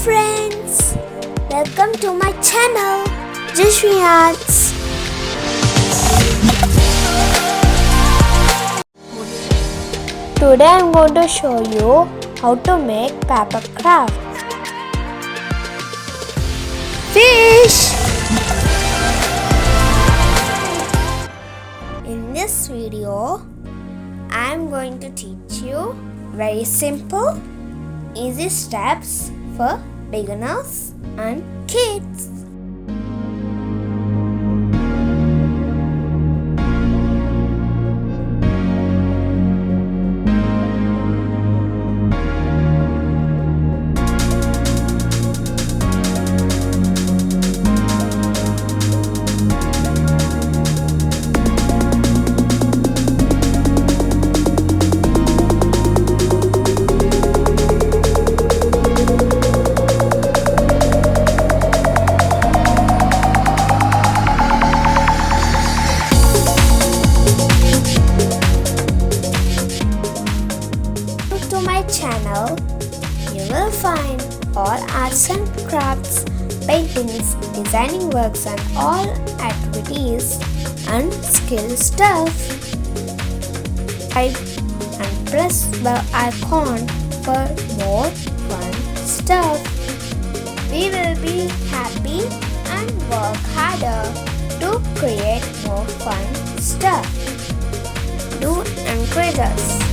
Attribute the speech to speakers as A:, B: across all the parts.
A: friends, welcome to my channel JaswiArts. Today I am going to show you how to make paper crafts. Fish! In this video, I am going to teach you very simple, easy steps for beginners and kids. To my channel, you will find all arts and crafts, paintings, designing works and all activities and skill stuff. Subscribe and press the icon for more fun stuff. We will be happy and work harder to create more fun stuff. Do encourage us.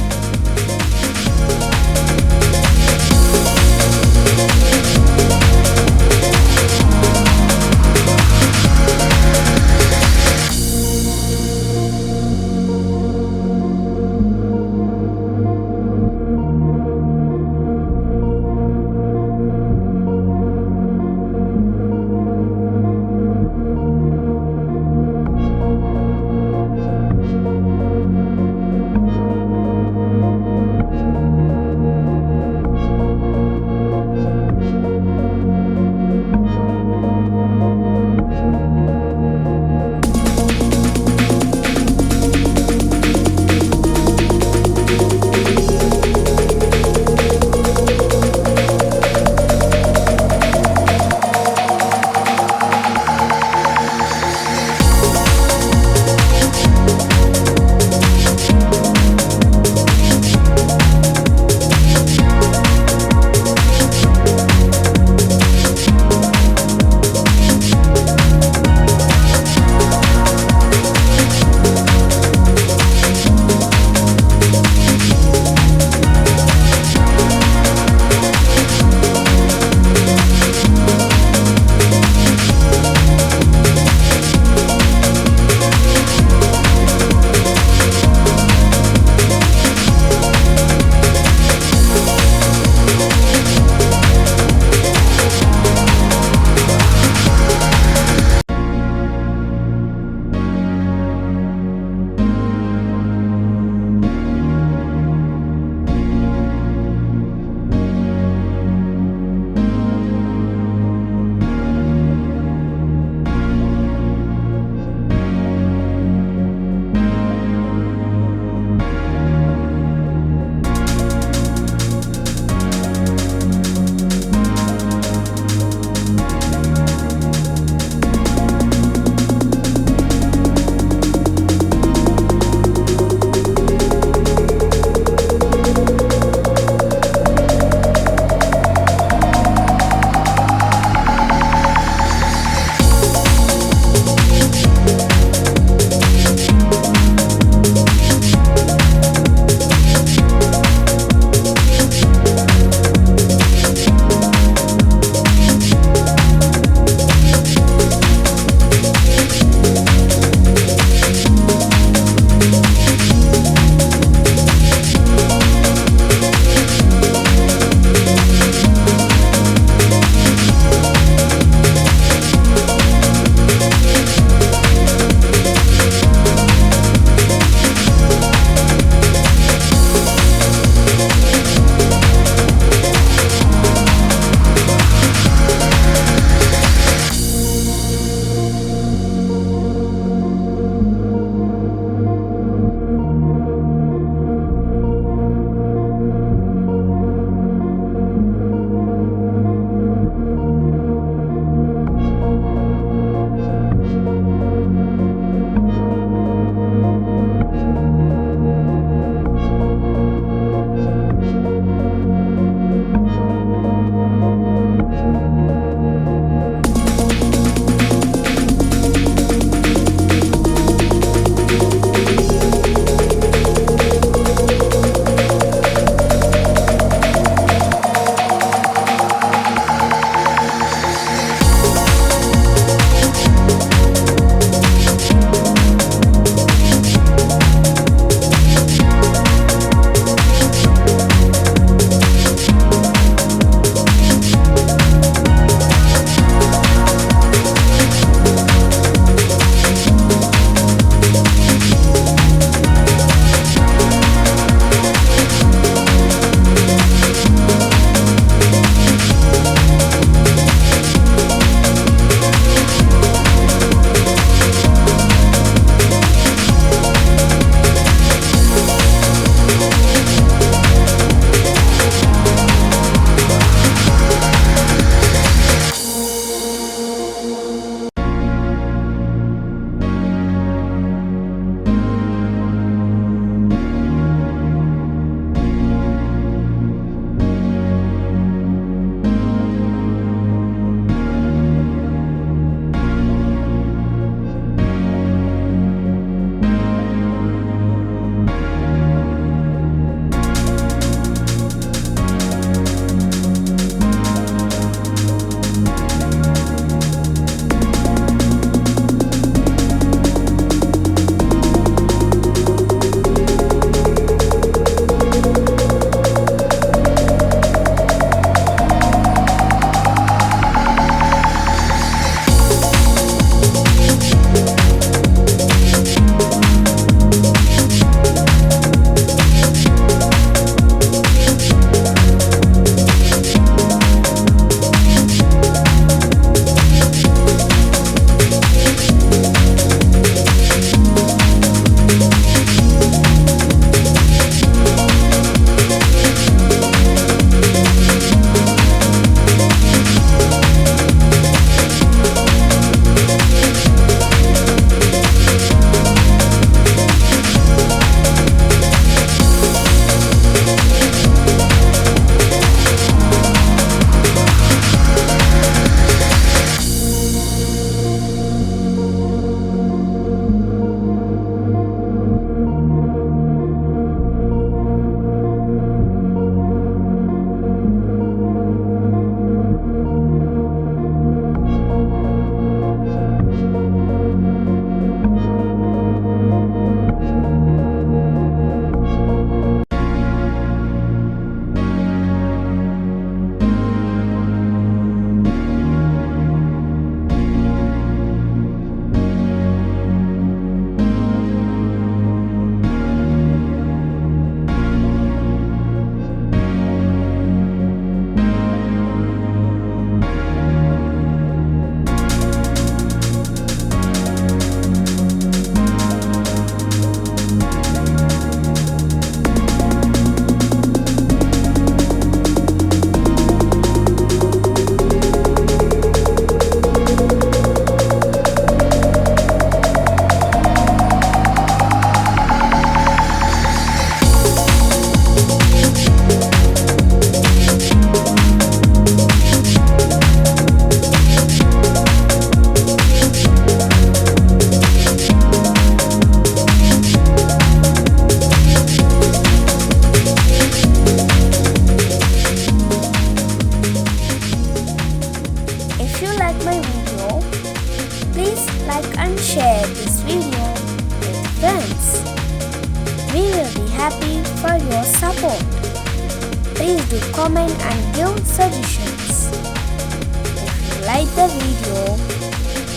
A: Please do comment and give suggestions. If you like the video,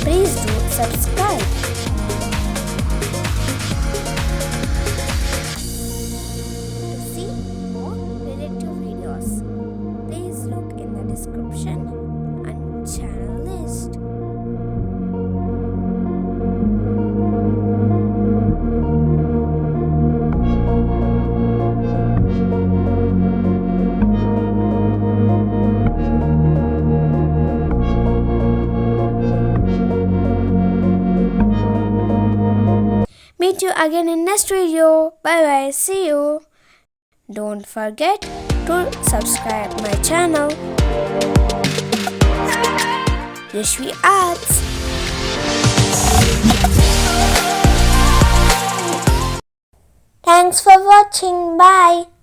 A: please do subscribe. To see more related videos, please look in the description and channel list. Meet you again in next video. Bye bye. See you. Don't forget to subscribe my channel. JaswiArts. Thanks for watching. Bye.